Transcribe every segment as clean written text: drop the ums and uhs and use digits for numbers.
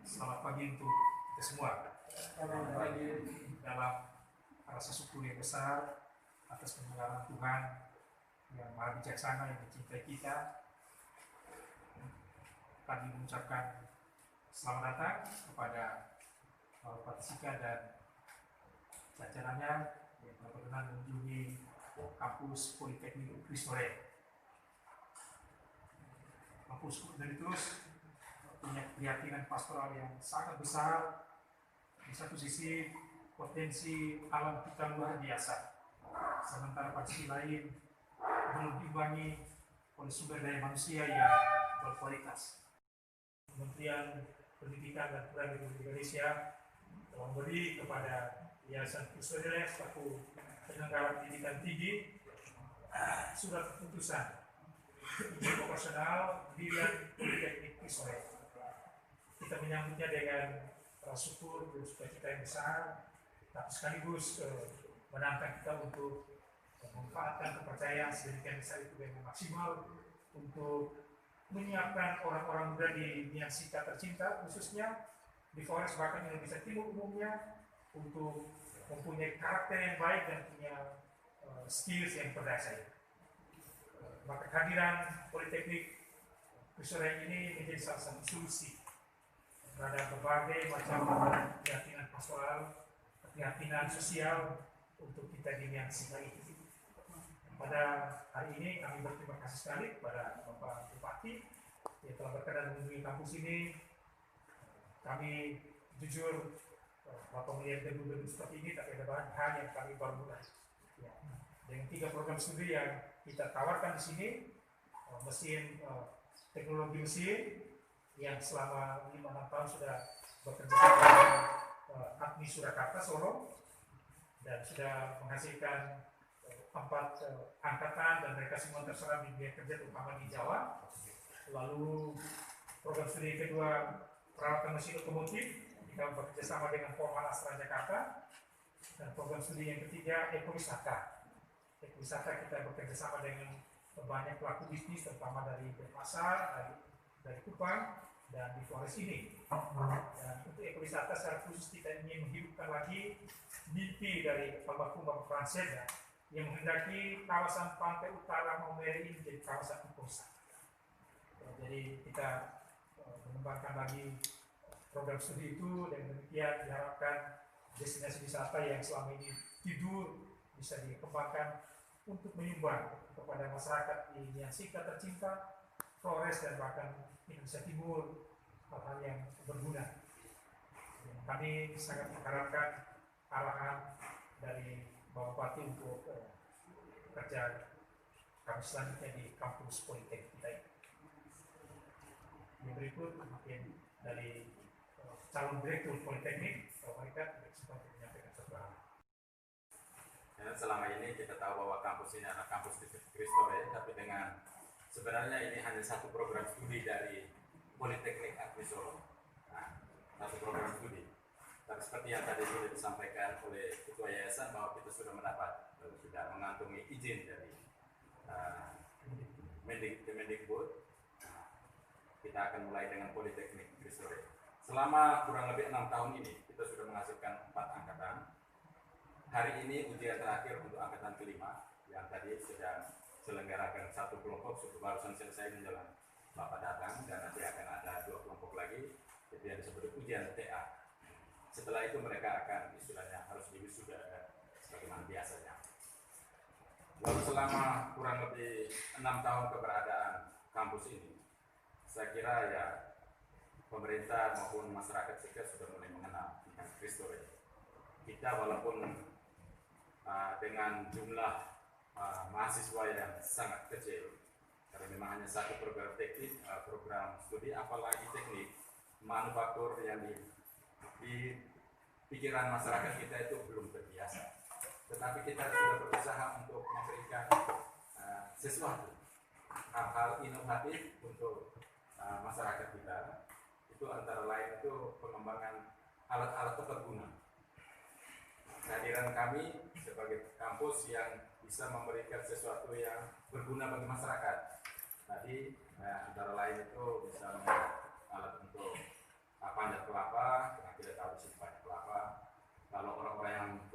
Selamat pagi untuk kita semua. Selamat pagi. Dalam rasa syukur yang besar atas penyelenggaraan Tuhan yang maha bijaksana yang mencintai kita, kami mengucapkan selamat datang kepada Bapak Sika dan jajarannya yang telah berkenan mengunjungi kampus Politeknik Kristore. Kampus Politeknik punya keyakinan pastoral yang sangat besar. Di satu sisi potensi alam kita luar biasa, sementara pada sisi lain belum diimbangi oleh sumber daya manusia yang berkualitas. Kementerian Pendidikan dan Kebudayaan Republik Indonesia telah memberi kepada Yayasan Kristore selaku penyelenggara pendidikan tinggi surat keputusan izin operasional pendirian Politeknik Kristore. Kita menyambutnya dengan rasa syukur, sukacita yang besar, tapi sekaligus menantang kita untuk memanfaatkan kepercayaan sedemikian besar itu dengan maksimal untuk menyiapkan orang-orang muda di Niansika tercinta, khususnya di Flores bahkan Indonesia Timur umumnya, untuk mempunyai karakter yang baik dan punya skills yang berdasar. Maka kehadiran Politeknik Kristore ini menjadi salah satu solusi terhadap berbagai macam keyakinan pastoral, keyakinan sosial untuk kita di Niansika ini. Pada hari ini kami berterima kasih sekali kepada Bapak Bupati yang telah berkenan mengunjungi kampus ini. Kami jujur Bapak melihat gedung-gedung seperti ini, tapi ada banyak hal yang kami baru mulai. Ya. Dengan 3 program studi yang kita tawarkan di sini, mesin teknologi mesin yang selama 5-6 tahun sudah bekerja sama dengan APMI Surakarta Solo dan sudah menghasilkan 4 angkatan dan mereka semua terserap di dunia kerja terutama di Jawa. Lalu program studi kedua perawatan mesin otomotif kita bekerja sama dengan Formal Astra Jakarta, dan program studi yang ketiga ekowisata. Ekowisata kita bekerja sama dengan banyak pelaku bisnis terutama dari Denpasar, dari Kupang dan di Flores ini. Dan untuk ekowisata secara khusus kita ingin menghidupkan lagi mimpi dari almarhum Bapak Frances yang menghendaki kawasan pantai utara Maumere ini menjadi kawasan ekowisata. Jadi kita mengembangkan lagi program studi itu, dan demikian diharapkan destinasi wisata yang selama ini tidur bisa dikembangkan untuk menyumbang kepada masyarakat di Niansika tercinta, Flores dan bahkan Indonesia Timur hal-hal yang berguna. Kami sangat mengharapkan arahan dari Bapak Bupati untuk kerja kami selanjutnya di kampus Politeknik kita ini. Yang berikut mungkin dari calon direktur Politeknik, Bapak Rikat, untuk menyampaikan sesuatu. Ya, selama ini kita tahu bahwa kampus ini adalah kampus Kristore, tapi dengan sebenarnya ini hanya satu program studi dari Politeknik Agni Solo. Nah, satu program studi. Tapi seperti yang tadi sudah disampaikan oleh Ketua Yayasan bahwa kita sudah mendapat, sudah mengantongi izin dari Mendikbud. Kita akan mulai dengan Politeknik Kristore. Selama kurang lebih 6 tahun ini kita sudah menghasilkan 4 angkatan. Hari ini ujian terakhir untuk angkatan kelima yang tadi sedang selenggarakan satu kelompok, barusan selesai menjelang Bapak datang, dan nanti akan ada 2 kelompok lagi, jadi yang disebut ujian TA. Setelah itu mereka akan istilahnya harus diwisuda sebagaimana biasanya. Lalu selama kurang lebih 6 tahun keberadaan kampus ini, saya kira ya pemerintah maupun masyarakat sekitar sudah mulai mengenal tentang Kristore. Kita walaupun dengan jumlah mahasiswa yang sangat kecil, karena memang hanya satu program teknik, program studi, apalagi teknik manufaktur yang di pikiran masyarakat kita itu belum terbiasa. Tetapi kita sudah berusaha untuk memberikan sesuatu, hal-hal inovatif untuk masyarakat kita. Itu antara lain itu pengembangan alat-alat tepat guna. Kehadiran kami sebagai kampus yang bisa memberikan sesuatu yang berguna bagi masyarakat. Tadi antara lain itu bisa alat untuk panjat kelapa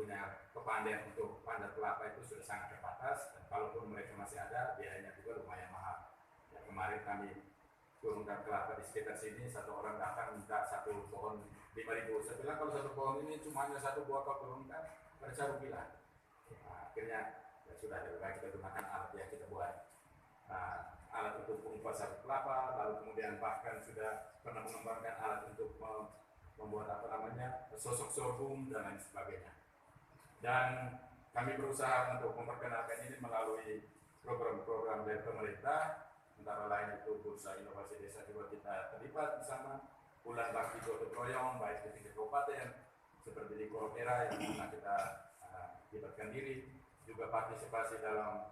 punya kepandaian untuk panjat kelapa itu sudah sangat terbatas, dan kalaupun mereka masih ada, biayanya juga lumayan mahal. Ya, kemarin kami turunkan kelapa di sekitar sini, satu orang datang minta satu pohon 5.000. Saya bilang kalau satu pohon ini cuma hanya satu buah kau turunkan, mereka rugi lah. Nah, akhirnya ya sudah, lebih baik kita gunakan alat yang kita buat. Alat untuk pengupas satu kelapa, lalu kemudian bahkan sudah pernah mengembangkan alat untuk membuat sosok sorghum dan lain sebagainya. Dan kami berusaha untuk memperkenalkan ini melalui program-program dari pemerintah, antara lain itu Bursa Inovasi Desa juga kita terlibat bersama, Bulan Bakti Gotong Royong baik di tingkat kabupaten seperti di Kolomera yang pernah kita libatkan diri, juga partisipasi dalam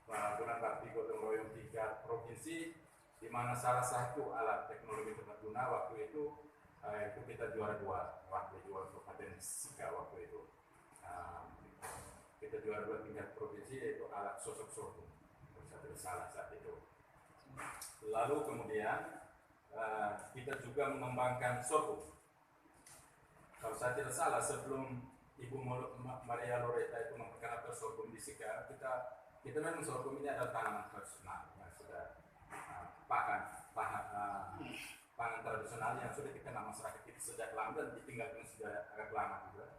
Bulan Bakti Gotong Royong tingkat provinsi, di mana salah satu alat teknologi tepat guna waktu itu kita juara 2 waktu juara Kabupaten Sika waktu itu. Kita juara 2 tingkat provinsi, yaitu alat sosok sorghum, salah saat itu. Lalu kemudian kita juga mengembangkan sorghum. Kalau saya tidak salah, sebelum Ibu Maria Loretta itu memperkenalkan sorghum di Sika, kita memang sorghum ini adalah tanaman tradisional yang sudah pangan tradisional yang sudah dikenal masyarakat kita sejak lama dan ditinggalkan sudah agak lama juga.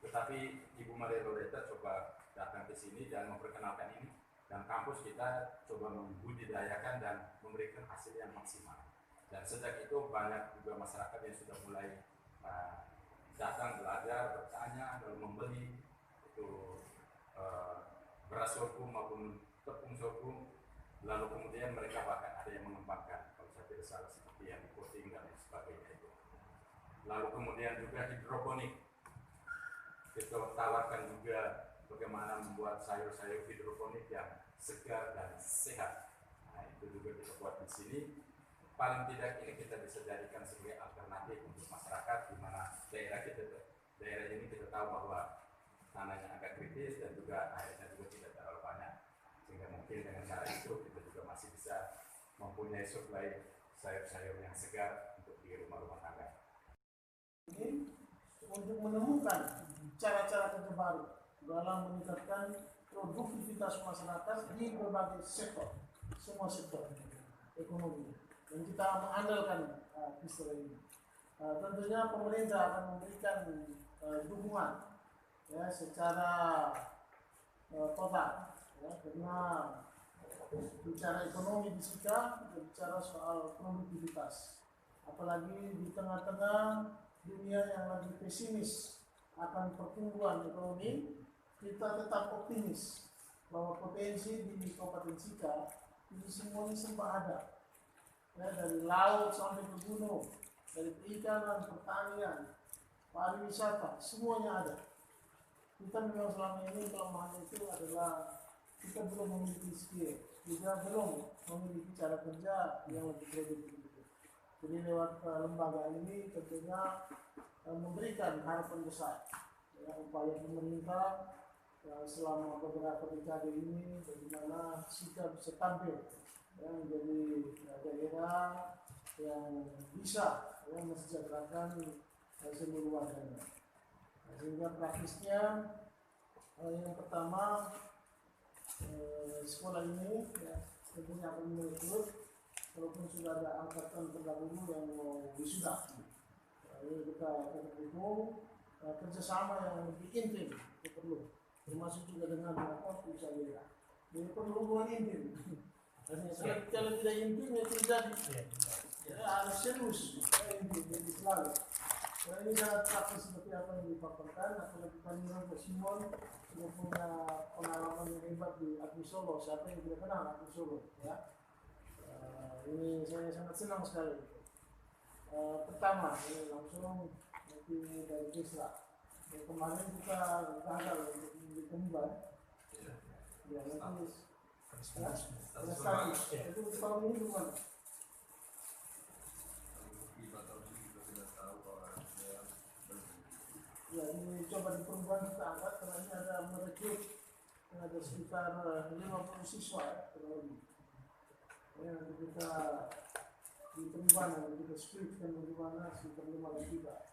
Tetapi Ibu Maria Loretta coba datang ke sini dan memperkenalkan ini, dan kampus kita coba membudidayakan dan memberikan hasil yang maksimal. Dan sejak itu banyak juga masyarakat yang sudah mulai datang belajar, bertanya, lalu membeli itu beras sorghum maupun tepung sorghum. Lalu kemudian mereka bahkan ada yang mengembangkan, kalau saya tidak salah seperti yang coating dan sebagainya itu. Lalu kemudian juga hidroponik, kita tawarkan juga bagaimana membuat sayur-sayur hidroponik yang segar dan sehat. Nah, itu juga kita buat di sini. Paling tidak ini kita bisa jadikan sebagai alternatif untuk masyarakat, di mana daerah ini kita tahu bahwa tanahnya agak kritis dan juga airnya juga tidak terlalu banyak, sehingga mungkin dengan cara itu kita juga masih bisa mempunyai suplai sayur-sayur yang segar untuk di rumah-rumah tangga. Ini untuk menemukan cara-cara kerja baru dalam meningkatkan produktivitas masyarakat di berbagai sektor, semua sektor ekonomi, dan kita mengandalkan istilah ini. Tentunya pemerintah akan memberikan dukungan ya, secara total ya, karena bicara ekonomi di Sika, bicara soal produktivitas, apalagi di tengah-tengah dunia yang lagi pesimis akan pertumbuhan ekonomi, kita tetap optimis bahwa potensi di Kabupaten Sika ini semuanya serba ada ya, dari laut sampai ke gunung, dari perikanan, pertanian, pariwisata, semuanya ada. Kita memang selama ini kelemahan itu adalah kita belum memiliki skill, kita belum memiliki cara kerja yang lebih produktif. Jadi lewat lembaga ini tentunya memberikan harapan besar ya, upaya pemerintah selama beberapa dekade ini bagaimana Sika bisa tampil ya, menjadi daerah yang bisa ya, mensejahterakan seluruh warganya. Sehingga praktisnya yang pertama sekolah ini ya, tentunya akan merekrut, walaupun sudah ada angkatan terdahulu yang mau wisuda. Ini kita dukung kerjasama yang lebih intim itu perlu, termasuk juga dengan pusat daerah. Jadi perlu hubungan intim. Kalau tidak intim ya terjadi ya, harus serius intim jadi selalu. Nah, ini sangat praktis seperti apa yang dipaparkan, apalagi kami Pak Simon sudah punya pengalaman yang hebat di Agri Solo. Siapa yang tidak kenal Agri Solo ya? Ini saya sangat senang sekali. Pertama, ini langsung nanti dari desa. Kemarin kita gagal untuk dikembang. Ya, nanti status. Itu tahun ini gimana? Ya, ini coba di perubahan kita angkat karena ini ada merekrut ada sekitar 50 siswa ya, kurang lebih. Ya, nanti kita di perubahan nanti kita split dan bagaimana sekitar 5 juga.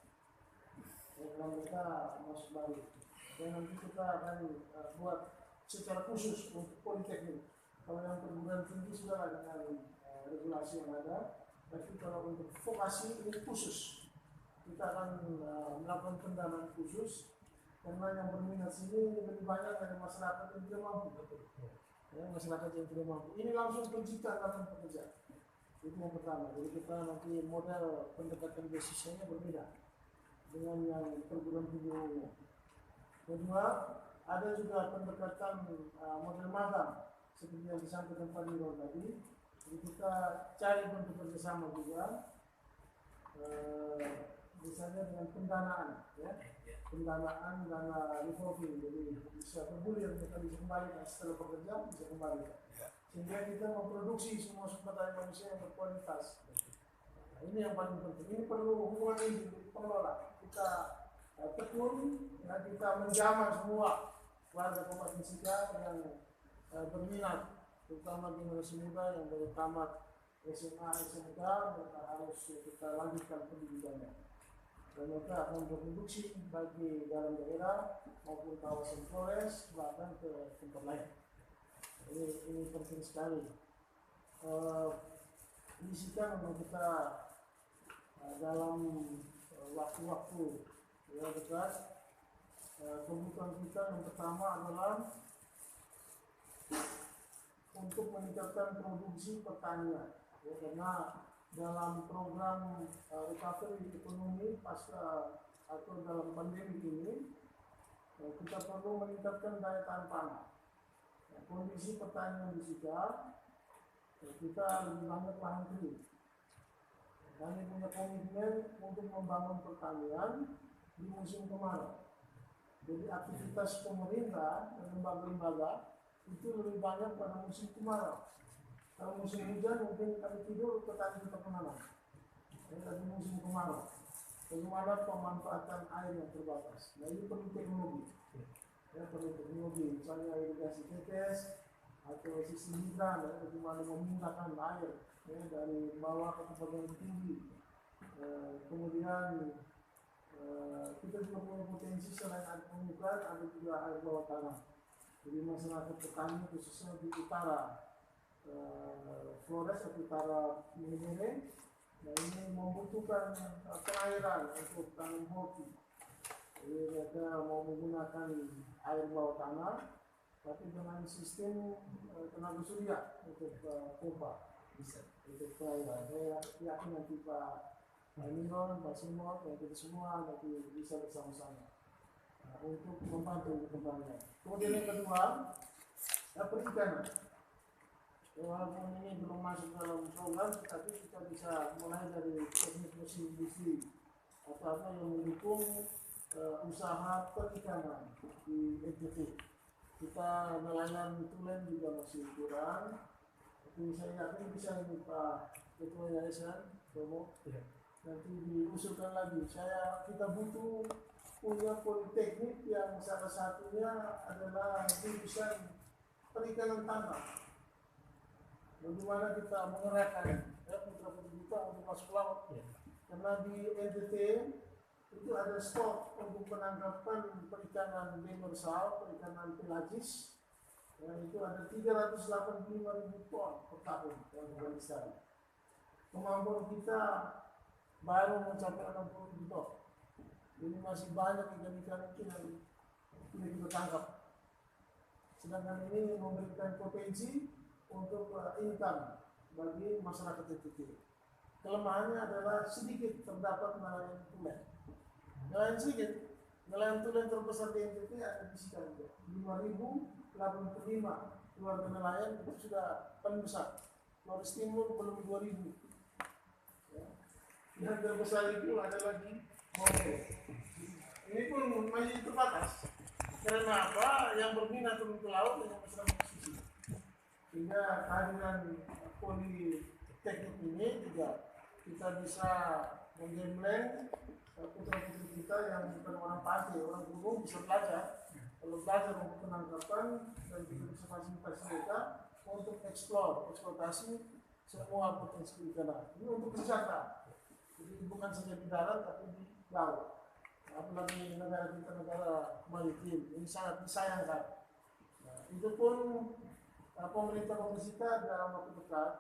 Ya, kalau mereka masuk baru. Dan nanti kita akan buat secara khusus untuk politeknik. Kalau yang perguruan tinggi sudah dengan regulasi yang ada, tapi kalau untuk vokasi ini khusus. Kita akan melakukan pendanaan khusus karena yang berminat sini lebih banyak dari masyarakat yang tidak mampu. Ya, masyarakat yang tidak mampu. Ini langsung penciptaan lapangan pekerjaan. Itu yang pertama. Jadi kita nanti model pendekatan beasiswanya berbeda dengan yang perguruan tinggi umumnya. Kedua, ada juga pendekatan model magang seperti yang disampaikan Pak Niro tadi. Jadi kita cari bentuk kerjasama juga, misalnya dengan pendanaan, ya, pendanaan dana revolving, jadi bisa bergulir, mereka bisa kembali setelah bekerja bisa kembali, sehingga kita memproduksi semua sumber daya manusia yang berkualitas. Nah, ini yang paling penting. Ini perlu hubungan ini pengelola. Kita tekun, ya, kita menjaman semua warga Kabupaten Sika yang berminat, terutama generasi muda yang baru tamat SMA, SMK, mereka harus kita lanjutkan pendidikannya. Dan mereka akan berproduksi bagi dalam daerah maupun kawasan Flores, bahkan ke tempat lain. Ini penting sekali. Di Sika memang kita dalam waktu-waktu yang dekat, kebutuhan kita yang pertama adalah untuk meningkatkan produksi pertanian, ya, karena dalam program recovery ekonomi pasca atau dalam pandemi ini kita perlu meningkatkan daya tahan pangan. Kondisi pertanian di Sika, kita lebih banyak lahan kering. Kami punya komitmen untuk membangun pertanian di musim kemarau. Jadi aktivitas pemerintah dan lembaga-lembaga itu lebih banyak pada musim kemarau. Kalau musim hujan mungkin kami tidur, petani tetap menanam. Tapi musim kemarau, bagaimana pemanfaatan air yang terbatas. Nah, ini perlu teknologi. Ya, perlu teknologi, misalnya irigasi tetes atau sistem hidran, ya, bagaimana memindahkan air, ya, dari bawah ke tempat yang tinggi. Kemudian kita juga punya potensi selain air permukaan, ada juga air bawah tanah. Jadi masyarakat petani khususnya di utara Flores atau utara Minere, nah ini membutuhkan perairan untuk tanam hoki. Jadi mereka mau menggunakan air bawah tanah, tapi dengan sistem tenaga surya untuk pompa, untuk perairan. Saya yakin nanti Pak Nino, Pak Simon, dan kita semua nanti bisa bersama-sama untuk membantu kembangnya. Kemudian yang kedua, perikanan. Walaupun ini belum masuk dalam program, tetapi kita bisa mulai dari teknik mesin industri atau apa yang mendukung usaha perikanan di NTT. Kita nelayan tulen juga masih kurang, tapi saya yakin bisa ini Pak Ketua Yayasan Romo, nanti diusulkan lagi. Kita butuh punya politeknik yang salah satunya adalah jurusan perikanan tambang. Bagaimana kita mengerahkan putra-putri kita untuk masuk laut, karena di NTT itu ada stok untuk penangkapan perikanan demersal, perikanan pelagis, yang itu ada 385.000 ton per tahun yang berlestari. Kemampuan kita baru mencapai 60.000 ton. Jadi masih banyak ikan-ikan itu yang tidak kita tangkap. Sedangkan ini memberikan potensi untuk income bagi masyarakat NTT. Kelemahannya adalah sedikit terdapat nelayan tulen. Nelayan sedikit, nelayan tulen terbesar di NTT ada di Sika juga. 5.085 keluarga nelayan itu sudah paling besar. Flores Timur belum 2.000. Ya. Yang terbesar itu ada lagi Mokel. Ini pun masih terbatas. Karena apa? Yang berminat turun ke laut hanya masyarakat pesisir. Sehingga kehadiran politeknik ini juga kita bisa menggembleng putra-putri kita yang bukan orang pantai, orang gunung bisa belajar. Kalau belajar untuk penangkapan dan kita bisa fasilitasi mereka untuk eksploitasi semua potensi ikan. Ini untuk wisata. Jadi bukan saja di darat tapi di laut. apalagi negara kita negara maritim, ini sangat disayangkan. Nah, itu pun pemerintah Komisi kita dalam waktu dekat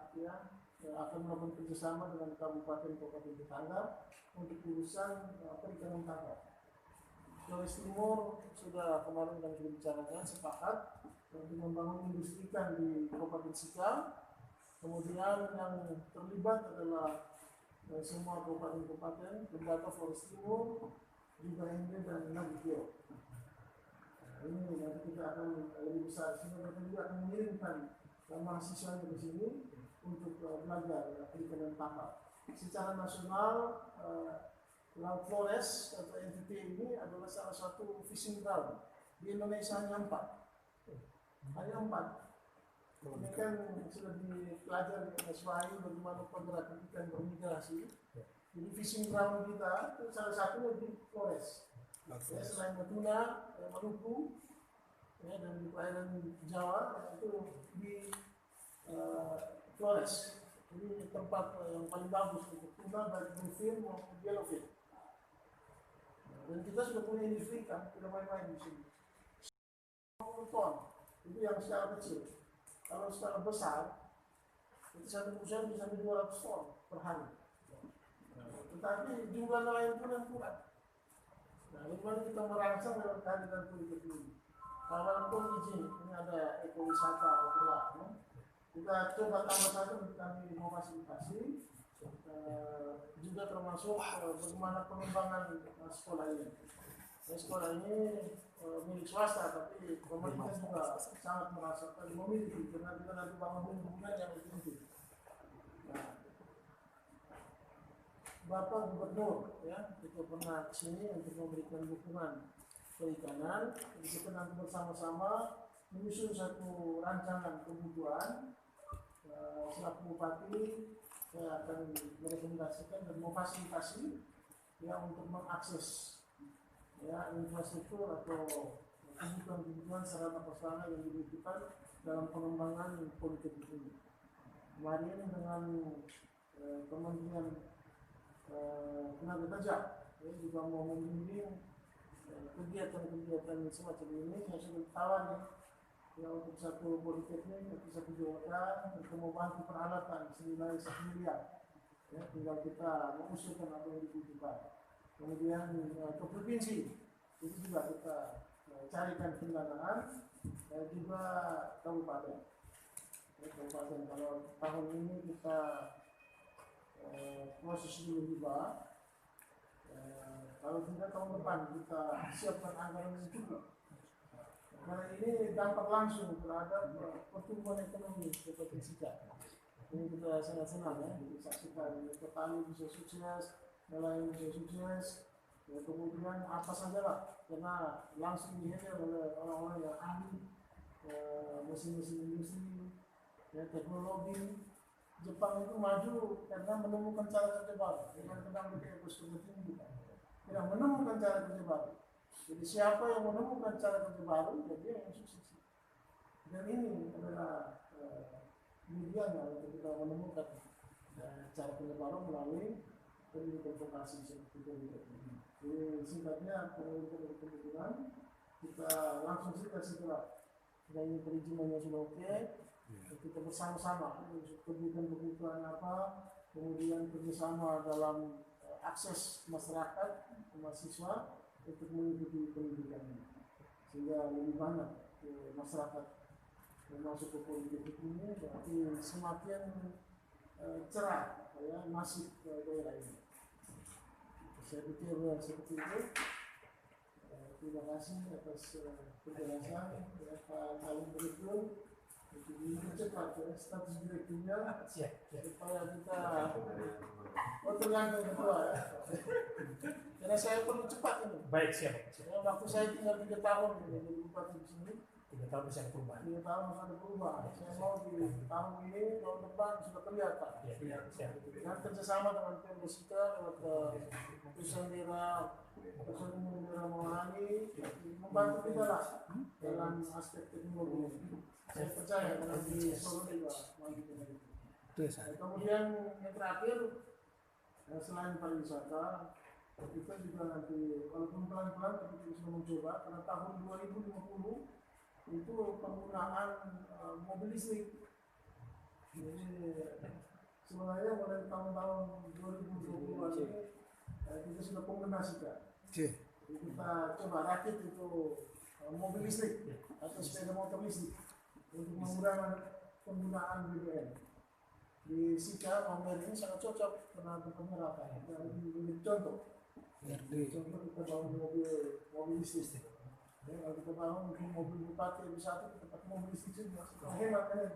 akan melakukan kerjasama dengan kabupaten-kabupaten tetangga untuk urusan perikanan tangkap. Sulawesi Timur sudah kemarin kami sudah bicarakan sepakat untuk membangun industri ikan di Kabupaten Sikam. Kemudian yang terlibat adalah semua kabupaten-kabupaten, Tembata, Flores Timur, juga Ende dan Nagitio. Ini nanti kita akan lebih besar, sehingga kita juga akan mengirimkan mahasiswa ke sini untuk belajar perikanan tangkap. Secara nasional, Laut Flores atau NTT ini adalah salah satu fishing ground. Di Indonesia hanya 4. Hanya 4. Ini kan sudah dipelajari di SWAI bagaimana pergerakan ikan bermigrasi. Jadi fishing ground kita itu salah satunya di Flores. Selain Natuna, Maluku, dan di perairan Jawa itu di Flores. Ini tempat yang paling bagus untuk tuna, baik bluefin maupun yellowfin. Dan kita sudah punya industri ikan, tidak main-main di sini. 50 ton itu yang skala kecil. Kalau skala besar, itu satu perusahaan bisa 200 ton per hari. Tetapi jumlah nelayan pun yang kurang. Nah, bagaimana kita merangsang lewat kehadiran politik ini? Walaupun izin, ini ada ekowisata adalah, kita coba tambah satu untuk kami mau fasilitasi, juga termasuk bagaimana pengembangan sekolah ini. Sekolah ini milik swasta, tapi pemerintah juga sangat merasakan memiliki karena kita nanti bangun hubungan yang lebih penting. Nah, Bapak Gubernur kita pernah kesini untuk memberikan dukungan perikanan. Kita nanti bersama-sama menyusun satu rancangan kebutuhan. Selaku Bupati, saya akan merekomendasikan dan memfasilitasi untuk mengakses infrastruktur atau kebutuhan-kebutuhan sarana prasarana yang dibutuhkan dalam pengembangan politik ini. Kemarin dengan Kementerian Tenaga Kerja juga mau membimbing kegiatan-kegiatan semacam ini. Saya sudah tawar untuk satu politeknik, untuk satu jawatan, untuk membantu peralatan senilai 1 miliar. Tinggal kita mengusulkan apa yang dibutuhkan. Kemudian ke provinsi itu juga kita carikan pendanaan, juga kabupaten. Kabupaten kalau tahun ini kita proses dulu juga. Kalau tidak tahun depan kita siapkan anggaran yang cukup. Karena ini dampak langsung terhadap pertumbuhan ekonomi Kabupaten Sikap. Ini kita sangat senang kita saksikan petani bisa sukses, nelayan bisa sukses, kemudian apa saja lah, karena langsung dihandle oleh orang-orang yang ahli, mesin-mesin industri, teknologi. Jepang itu maju karena menemukan cara kerja baru. Dengan tenang mereka ekosistem tinggi, tidak menemukan cara kerja baru. Jadi siapa yang menemukan cara kerja baru, dia yang sukses. Dan ini adalah medianya untuk kita menemukan cara kerja baru melalui pendidikan vokasi seperti ini. Jadi singkatnya pendidikan kebutuhan kita langsung saja setelah ini perizinannya sudah oke, kita bersama-sama kebutuhan apa, kemudian kerjasama dalam akses masyarakat, mahasiswa untuk mengikuti pendidikan ini, sehingga lebih banyak masyarakat yang masuk ke politik ini, berarti semakin cerah nasib daerah ini. Saya pikir seperti itu. Terima kasih atas penjelasan Pak Alim Berikut. Untuk dipercepat status direkturnya supaya kita tergantung ketua karena saya perlu cepat ini. Baik, siap. Waktu saya tinggal 3 tahun jadi bupati di sini. 3 tahun bisa berubah. 3 tahun ada perubahan. Saya mau di tahun ini, tahun depan sudah kelihatan. Ya, siap. Dan kerjasama dengan Pemdas kita lewat perusahaan daerah, perusahaan umum daerah Maulani membantu kita lah dalam aspek teknologi. Saya percaya karena di Solo juga mampu dengan itu. Kemudian yang terakhir, selain pariwisata, kita juga nanti walaupun pelan-pelan tapi kita sudah mencoba karena tahun 2050 itu penggunaan mobil listrik. Jadi sebenarnya mulai tahun-tahun 2020 ini kita sudah kombinasikan. Jadi kita coba rakit itu mobil listrik atau sepeda motor listrik untuk mengurangi penggunaan BBM. Di Sika, Mamer ini sangat cocok karena tempatnya rata. Ini contoh. Contoh kita bangun mobil listrik. Ya, kalau kita bangun mobil bupati satu kita pakai mobil listrik masih hemat kan?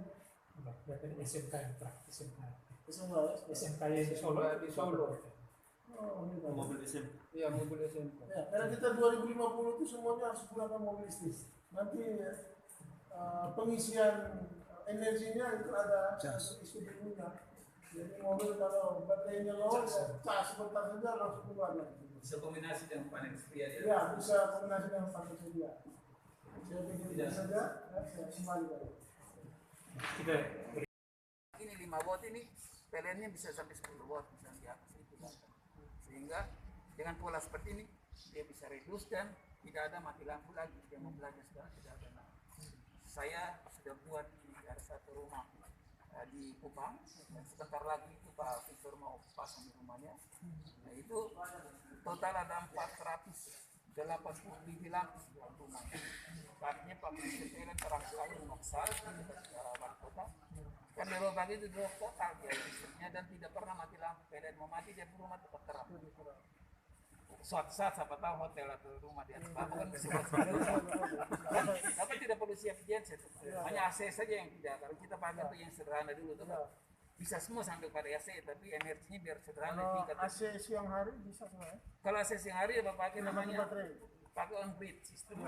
Berarti SMK yang praktis, SMK yang di Solo. Oh, ini kan. Mobil SMK. Iya, mobil SMK. Ya, karena kita 2050 itu semuanya harus menggunakan mobil listrik. Nanti pengisian energinya itu ada isu dulunya. Jadi mobil kalau baterainya low, cas sebentar saja langsung keluar lagi. Bisa kombinasi dengan panel surya ya? Ya, bisa kombinasi dengan panel surya. Saya pikir itu saja, ya, saya kembali lagi. Kita Ini 5 watt ini PLN-nya bisa sampai 10 watt misalnya di atas itu kan. Sehingga dengan pola seperti ini dia bisa reduce dan tidak ada mati lampu lagi. Dia mau belajar sekarang tidak ada lampu. Saya sudah buat di ada satu rumah di Kupang, dan sebentar lagi itu Pak Victor mau pasang di rumahnya. Nah itu total ada 480 biji lampu di dalam rumah. Artinya pakai PLN terang sekali rumah besar di wali kota. Kan di rumah itu 2 total dia listriknya dan tidak pernah mati lampu. PLN mau mati dia rumah tetap terang. Suatu saat siapa tahu hotel atau rumah di atas bawah kan bisa tapi tidak perlu siap genset, hanya AC saja yang tidak. Kalau kita pakai itu yang sederhana dulu tuh bisa semua sampai pada AC tapi energinya biar sederhana tingkat. AC siang hari bisa semua ya? Kalau AC siang hari bapak pakai namanya pakai on grid sistem.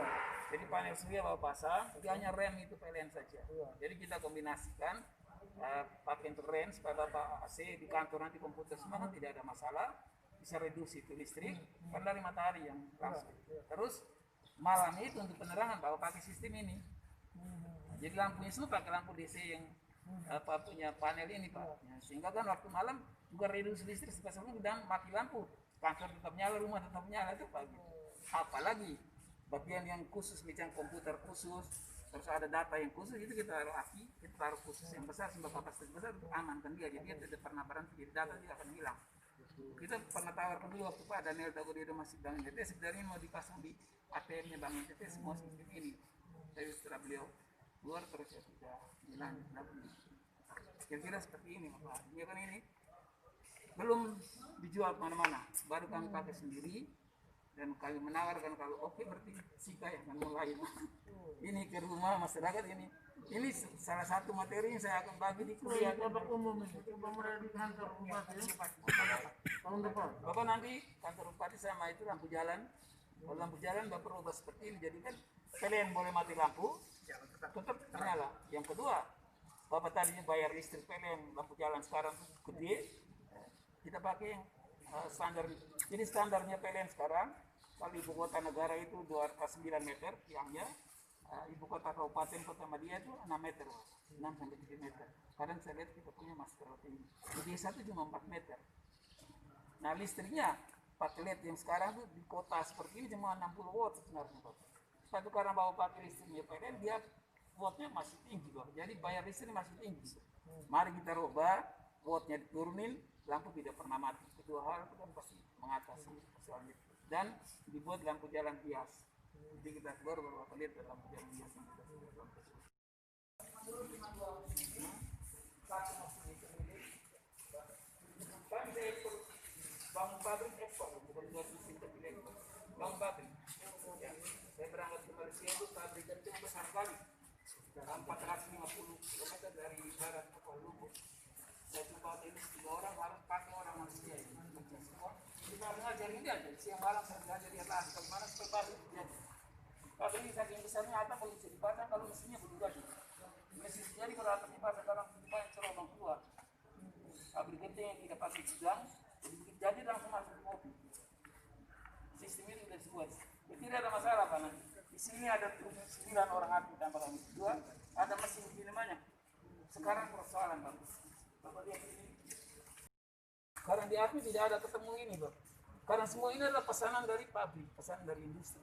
Jadi panel surya bapak pasang, dia hanya rem itu PLN saja. Jadi kita kombinasikan pakai range pada bapak AC di kantor nanti komputer semua kan tidak ada masalah. Bisa reduksi itu listrik kan dari matahari yang langsung. Terus malam itu untuk penerangan bawa pakai sistem ini. Jadi lampunya semua pakai lampu DC yang punya panel ini Pak. Ya, sehingga kan waktu malam juga reduksi listrik sebesar dan mati lampu. Kantor tetap nyala, rumah tetap nyala itu Pak. Apalagi bagian yang khusus macam komputer khusus, terus ada data yang khusus itu kita taruh aki, kita taruh khusus yang besar sehingga kapasitas besar untuk amankan dia. Jadi dia tidak pernah berhenti, jadi data tidak akan hilang. Kita pernah tawarkan dulu waktu Pak Daniel Tago dia masih Bank NTT sebenarnya mau dipasang di ATM-nya Bank NTT semua sistem ini. Tapi setelah beliau keluar terus ya tidak dilanjut. Kira-kira seperti ini Pak. Ini kan ini belum dijual kemana-mana, baru kami pakai sendiri dan kami menawarkan kalau oke berarti Sika yang akan mulai. Ini ke rumah masyarakat ini. Ini salah satu materi yang saya akan bagi di kuliah. Bapak umum ini, coba mulai di kantor bupati ya? Tahun depan. Bapak nanti kantor bupati sama itu lampu jalan. Kalau lampu jalan Bapak rubah seperti ini. Jadi kan kalian boleh mati lampu, tetap menyala. Yang kedua, Bapak tadinya bayar listrik PLN lampu jalan sekarang gede. Kita pakai yang standar. Jadi standarnya PLN sekarang kalau ibu kota negara itu 209 meter tiangnya. Ibu kota kabupaten kota Madia itu 6 meter, 6 sampai 7 meter. Kadang saya lihat kita punya masih terlalu tinggi. Di desa itu cuma 4 meter. Nah listriknya pakai LED yang sekarang tuh di kota seperti ini cuma 60 watt sebenarnya. Satu karena bawa pakai listriknya PLN dia wattnya masih tinggi Pak. Jadi bayar listrik masih tinggi. Mari kita rubah wattnya diturunin, lampu tidak pernah mati. Kedua hal itu kan pasti mengatasi persoalan itu. Dan dibuat lampu jalan hias. Jadi kita keluar beberapa lihat dalam jalan biasa yang kita sudah lakukan. Kami saya ekspor bangun pabrik ekspor, bukan buat mesin kecil ekspor. Bangun pabrik. Ya, saya berangkat ke Malaysia itu pabrik itu besar sekali. 450 km dari barat ke Kuala Lumpur. Saya coba ini 3 orang harus pakai orang Malaysia ini. Kita mengajar ini aja, siang malam saya belajar di atas. Bagaimana supaya pabrik jadi. Kalau ini saking besarnya apa kalau bisa dipasang kalau mesinnya berdua juga. Mesin jadi kalau atas dipasang sekarang banyak cerobong keluar. Pabrik gede yang tidak pakai gudang, jadi langsung masuk ke mobil. Sistem itu sudah dibuat. Tidak ada masalah Pak nanti. Di sini ada 9 orang admin tambah kami 2, ada mesin di namanya. Sekarang persoalan Pak. Bapak lihat ini. Sekarang di admin tidak ada ketemu ini Pak. Karena semua ini adalah pesanan dari pabrik, pesanan dari industri.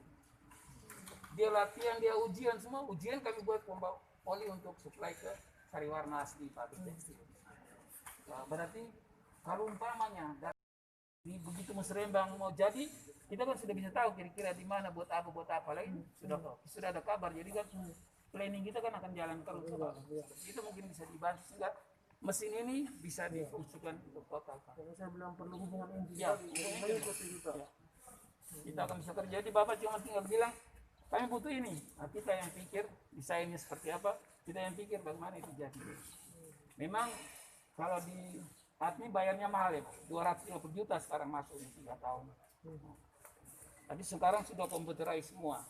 Dia latihan, dia ujian, semua ujian kami buat pembawa poli untuk supply ke Sariwarna asli pabrik tekstil. Nah, berarti kalau umpamanya di begitu Musrembang mau jadi, kita kan sudah bisa tahu kira-kira di mana buat apa lagi sudah ada kabar. Jadi kan planning kita kan akan jalan terus. Itu mungkin bisa dibantu sehingga mesin ini bisa difungsikan untuk total. Kalau saya bilang perlu hubungan inti, Ya, mengikuti kita. kita akan bisa kerja. Jadi Bapak cuma tinggal bilang kami butuh ini. Nah, kita yang pikir desainnya seperti apa, kita yang pikir bagaimana itu jadi. Memang kalau di ATMI bayarnya mahal ya, 250 juta sekarang masuk di 3 tahun. Tapi sekarang sudah komputerized semua.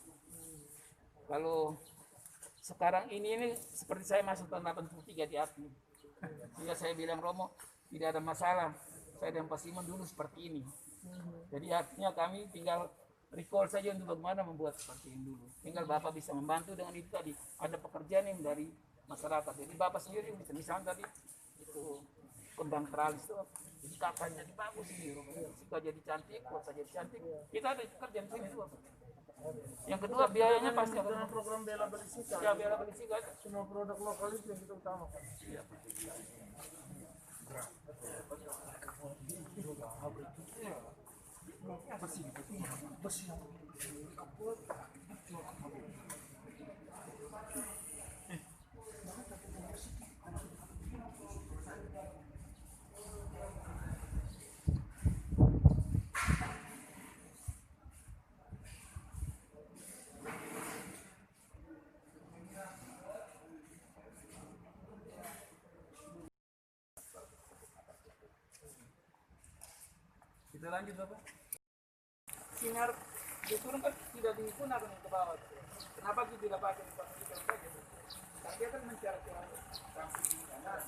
Kalau sekarang ini seperti saya masuk tahun 83 di ATMI. Sehingga saya bilang Romo, tidak ada masalah. Saya dan Pak Simon dulu seperti ini. Jadi artinya kami tinggal recall saja untuk bagaimana membuat seperti ini dulu. Tinggal Bapak bisa membantu dengan itu tadi. Ada pekerjaan yang dari masyarakat. Jadi Bapak sendiri bisa misalnya tadi itu kembang teralis itu. Jadi kapan jadi bagus ini, suka jadi cantik, buat saja jadi cantik. Kita ada kerjaan di sini tuh. Yang kedua biayanya pasti akan Dengan program bela beli sika. ya biar beli sih kan. Semua produk lokal itu yang kita utamakan. Kita lanjut Bapak. Sinar disuruh kan tidak digunakan ke bawah. Kenapa kita tidak pakai kita saja? Karena dia kan mencari samping di kanan,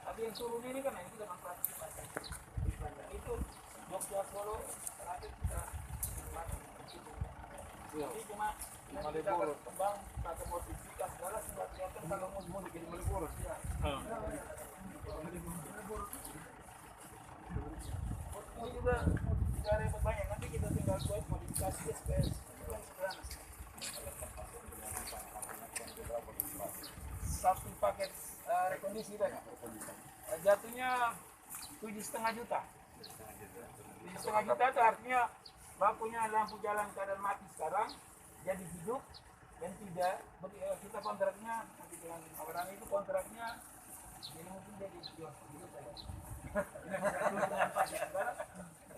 tapi yang turun ini kan ini dengan partisipasi. Itu Jogja Solo terakhir kita pakai. Jadi cuma kita berkembang, kita modifikasi segala sudah kelihatan kalau mau bikin melibur. Ini juga tidak repot banyak, nanti kita tinggal buat modifikasi supaya sederhana. Satu paket rekondisi tadi jatuhnya 7,5 juta. 7,5 juta itu artinya Bapak punya lampu jalan keadaan mati sekarang jadi hidup dan tidak kita kontraknya nanti dengan orang itu kontraknya jadi mungkin jadi jual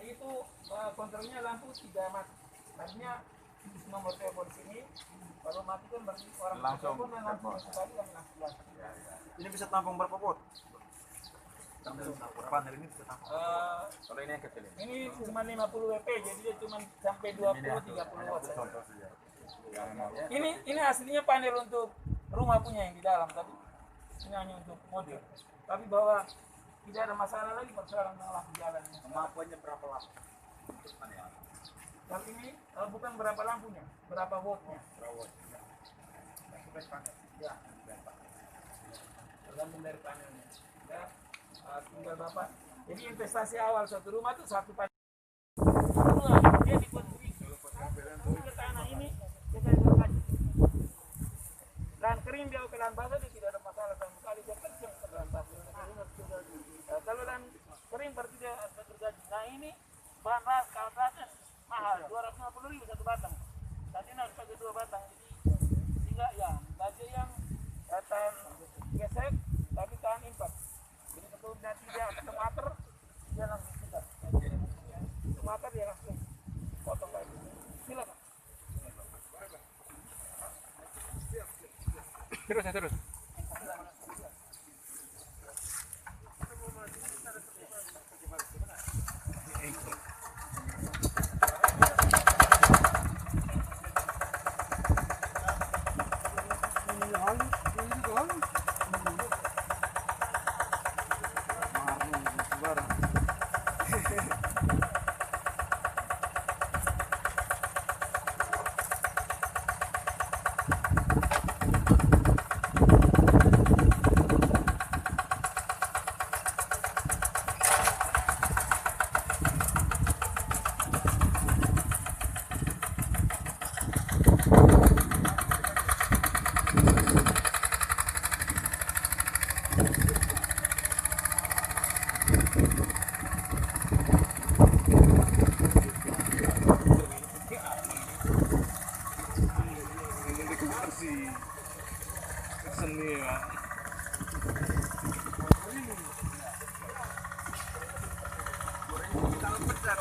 itu kontraknya lampu tidak mati, artinya nomor telepon sini kalau mati kan berarti orang telepon dan langsung sekali kan langsung. Ini bisa tampung berapa watt? Panel ini bisa tampung. Kalau ini yang kecil ini. Ini cuma 50 WP, jadi dia cuma sampai 20-30 watt saja. Ini aslinya panel untuk rumah punya yang di dalam, tapi ini hanya untuk mobil. Tapi bahwa tidak ada masalah lagi persoalan lampu jalan. Kemampuannya berapa lampu? Kalau ini bukan berapa lampunya, berapa wattnya. Ya, tergantung dari panelnya. Ya, tinggal Bapak. Jadi investasi awal satu rumah itu satu panel. Kedua, dia dikonstruksi. Ke tanah ini kita gergaji. Lahan kering dia ke lahan basah dia tidak ada masalah sama sekali. Dia kencang ke lahan basah. Kalau lahan kering berarti dia ada gergaji. Nah ini bahan ras, kawan rasnya mahal, 250.000 satu batang. Tadi harus pakai 2 batang. Jadi sehingga ya baja yang tahan gesek tapi tahan impak. Jadi kalau nanti dia semater dia langsung kita. Semater dia langsung potong lagi. Silakan. Terus.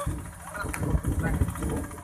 Berat,